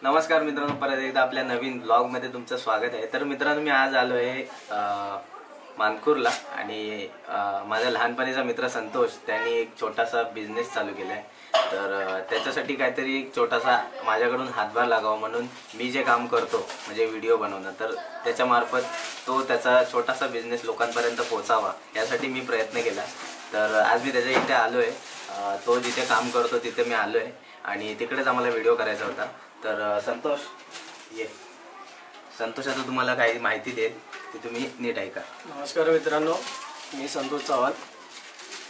नमस्कार मित्रांनो, परत एकदा आपल्या नवीन ब्लॉगमध्ये तुमचं स्वागत आहे। तर मित्रांनो, मी आज आलो आहे मानकूरला आणि माझा लहानपणीचा मित्र संतोष त्यांनी एक छोटासा बिझनेस चालू केला आहे। तर त्याच्यासाठी काहीतरी एक छोटासा माझ्याकडून हातभार लागावा म्हणून मी जे काम करतो म्हणजे व्हिडिओ बनवणं, तर त्याच्यामार्फत तो त्याचा छोटासा बिझनेस लोकांपर्यंत पोहोचावा यासाठी मी प्रयत्न केला। तर आज मी त्याच्या इथे आलो आहे, तो जिथे काम करतो तिथे मी आलो आहे आणि तिकडेच आम्हाला व्हिडिओ करायचा होता। तर संतोष ये, संतोष आता तुम्हाला काही माहिती देईल ती तुम्ही नीट ऐका। नमस्कार मित्रांनो, मी संतोष चव्हाण।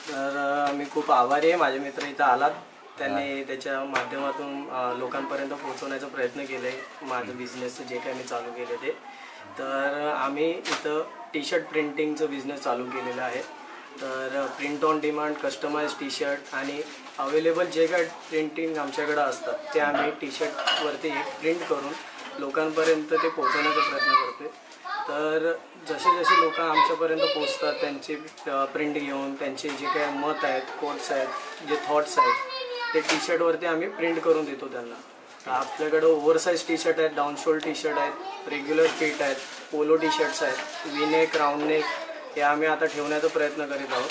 तर मी खूप आभारी आहे, माझे मित्र इथं आलात, त्यांनी त्याच्या माध्यमातून लोकांपर्यंत पोहोचवण्याचा प्रयत्न केला आहे माझं बिझनेसचं जे काही मी चालू केले ते। तर आम्ही इथं टी शर्ट प्रिंटिंगचं बिझनेस चालू केलेलं आहे। तर print on demand, customise T shirt आणि अवेलेबल जे काही प्रिंटिंग आमच्याकडे असतात ते आम्ही टी शर्टवरती प्रिंट करून लोकांपर्यंत ते पोहोचवण्याचा प्रयत्न करतो। तर जसे जसे लोक आमच्यापर्यंत पोहोचतात त्यांचे प्रिंट घेऊन त्यांचे जे काही मत आहेत, कोट्स आहेत, जे थॉट्स आहेत ते टी शर्टवरती आम्ही प्रिंट करून देतो त्यांना। तर आपल्याकडं ओव्हरसाइज टी शर्ट आहेत, डाऊन शोल्ड टी शर्ट आहेत, रेग्युलर फिट आहेत, पोलो टी शर्ट्स आहेत, वी नेक, राऊंड नेक हे आम्ही आता ठेवण्याचा प्रयत्न करीत आहोत।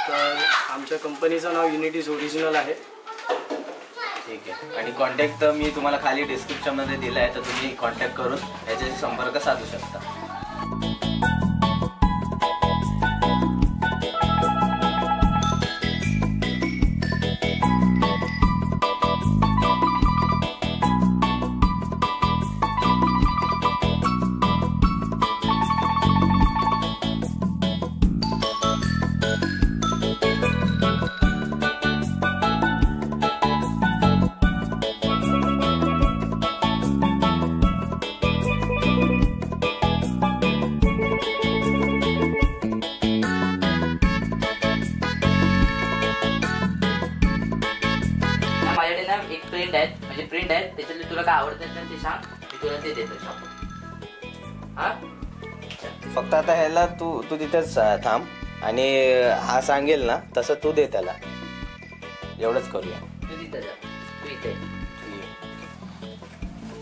तर आमच्या कंपनीचं नाव युनिटीज ओरिजिनल आहे। ठीक आहे, आणि कॉन्टॅक्ट मी तुम्हाला खाली डिस्क्रिप्शनमध्ये दिला आहे, तर तुम्ही कॉन्टॅक्ट करून याच्याशी संपर्क साधू शकता। एक प्रिंट आहे, म्हणजे प्रिंट आहे, त्याच्यातले तुला काय आवडतं ते सांग, मी तुला ते देतो। हा फक्त आता ह्याला तू तिथेच थांब आणि हा सांगेल ना तसं तू दे त्याला, एवढंच करूया। तू तिथं जा, तू इथे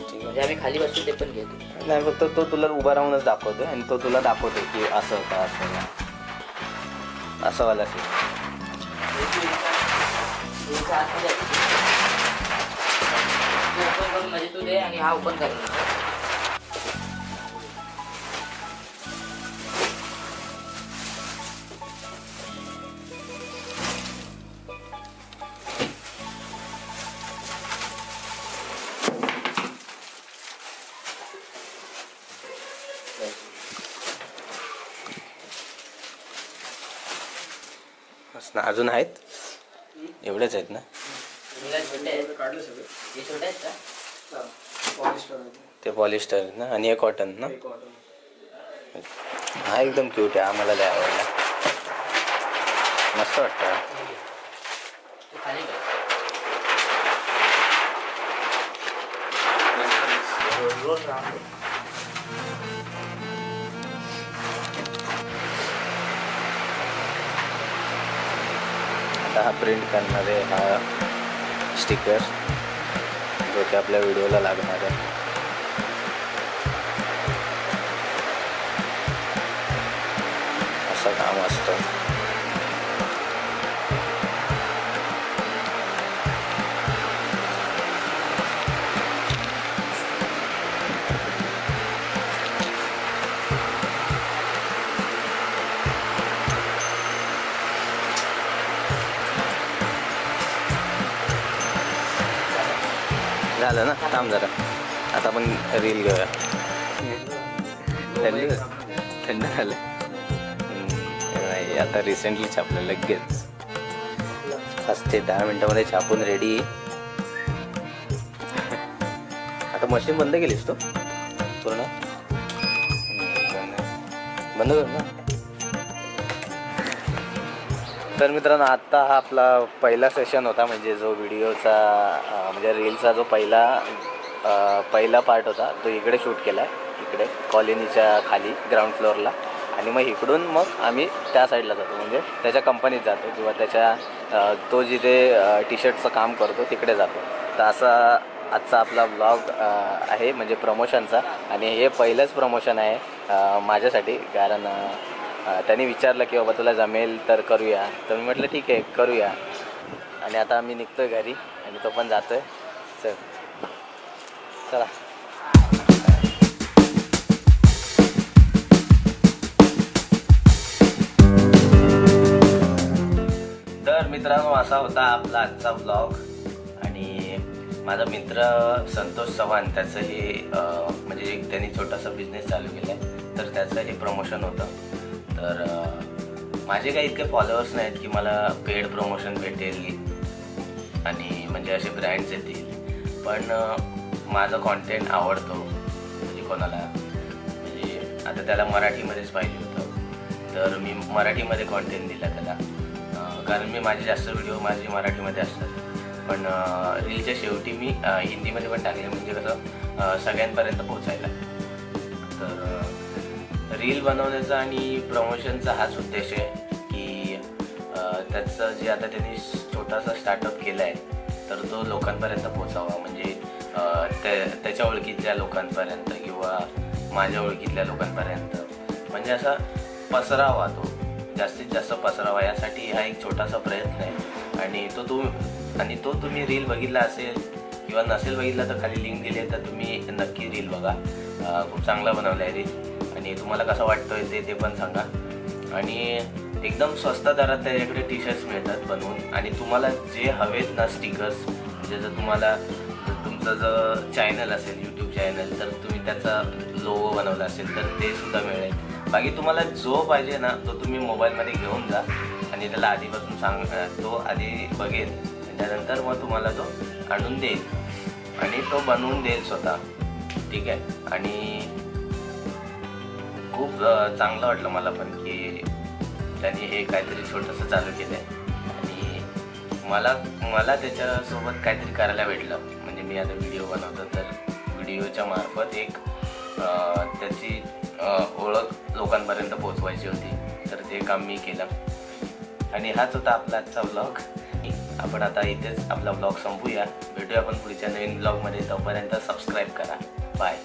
ठीक म्हणजे आम्ही खाली बसतो ते पण घेतो। नाही, फक्त तो तुला उभा राहूनच दाखवतो आणि तो तुला दाखवतो की असं का असं वाला ओपन करून म्हणजे तू दे आणि हा ओपन करून अजून आहेत, एवढेच आहेत ना? ते पॉलिस्टर आहेत ना, आणि हे कॉटन ना? हा एकदम क्यूट आहे, आम्हाला लय आवडला, मस्त वाटतं। आता हा प्रिंट करणार आहे, हा स्टिकर जो की आपल्या व्हिडिओला लागणार आहे। असं काम असतं। झालं ना, थांब जरा, आता आपण रील घेऊया। थंड झालं नाही, आता रिसेंटली छापलं लगेच, 5 ते 10 मिनिटामध्ये छापून रेडी। आता मशीन बंद केलीस तू पूर्ण? बंद कर ना। तर मित्रांनो, आत्ता हा आपला पहिला सेशन होता, म्हणजे जो व्हिडिओचा म्हणजे रीलचा जो पहिला पार्ट होता तो इकडे शूट केला आहे, इकडे कॉलनीच्या खाली ग्राउंड फ्लोअरला। आणि मग इकडून मग आम्ही त्या साईडला जातो, म्हणजे त्याच्या कंपनीत जातो किंवा त्याच्या तो जिथे टी शर्टचं काम करतो तिकडे जातो। तर असा आजचा आपला ब्लॉग आहे म्हणजे प्रमोशनचा, आणि हे पहिलंच प्रमोशन आहे माझ्यासाठी. कारण त्यांनी विचारलं की बाबा तुला जमेल तर करूया, तर मी म्हटलं ठीक आहे करूया. आणि आता आम्ही निघतो आहे घरी आणि तो पण जातो आहे. चला. तर मित्रांनो, असा होता आपला आजचा ब्लॉग. आणि माझा मित्र संतोष चव्हाण, त्याचं हे म्हणजे त्यांनी छोटासा बिझनेस चालू केला आहे, तर त्याचं हे प्रमोशन होतं. तर माझे काही इतके फॉलोअर्स नाहीत की मला पेड प्रमोशन भेटेल आणि म्हणजे असे ब्रँड्स येतील, पण माझा कॉन्टेंट आवडतो. म्हणजे कोणाला म्हणजे आता त्याला मराठीमध्येच पाहिजे होतं, तर मी मराठीमध्ये कॉन्टेंट दिला त्याला. कारण मी माझे जास्त व्हिडिओ माझे मराठीमध्ये असतात, पण रीलच्या शेवटी मी हिंदीमध्ये पण टाकले, म्हणजे कसं सगळ्यांपर्यंत पोहोचायला. तर रील बनवण्याचा आणि प्रमोशनचा हाच उद्देश आहे की त्याचं जे आता त्यांनी छोटासा स्टार्टअप केला आहे, तर तो लोकांपर्यंत पोचावा. म्हणजे त्याच्या ओळखीतल्या लोकांपर्यंत किंवा माझ्या ओळखीतल्या लोकांपर्यंत, म्हणजे असा पसरावा, तो जास्तीत जास्त पसरावा, यासाठी हा एक छोटासा प्रयत्न आहे. आणि तो तुम्ही रील बघितला असेल किंवा नसेल बघितला तर खाली लिंक दिली आहे, तर तुम्ही नक्की रील बघा. खूप चांगला बनवला आहे रील, आणि तुम्हाला कसं वाटतोय ते पण सांगा. आणि एकदम स्वस्त दरात त्याच्याकडे टी शर्ट्स मिळतात बनवून, आणि तुम्हाला जे हवेत ना स्टिकर्स, म्हणजे जर तुम्हाला तुमचं जर चॅनल असेल यूट्यूब चॅनल, तर तुम्ही त्याचा लोगो बनवला असेल तर ते सुद्धा मिळेल. बाकी तुम्हाला जो पाहिजे ना तो तुम्ही मोबाईलमध्ये घेऊन जा आणि त्याला आधीपासून तो आधी बघेल, त्यानंतर मग तुम्हाला तो आणून देईल आणि तो बनवून देईल स्वतः. ठीक आहे. आणि खूप चांगलं वाटलं मला पण की त्यांनी हे काहीतरी छोटंसं चालू केलं आहे, आणि मला त्याच्यासोबत काहीतरी करायला भेटलं. म्हणजे मी आता व्हिडिओ बनवतो, तर व्हिडिओच्या मार्फत एक त्याची ओळख लोकांपर्यंत पोहोचवायची होती, तर ते काम मी केलं. आणि हाच होता आपला आजचा ब्लॉग. आपण आता इथेच आपला ब्लॉग संपूया. भेटूया आपण पुढच्या नवीन ब्लॉगमध्ये. तोपर्यंत सबस्क्राईब करा. बाय.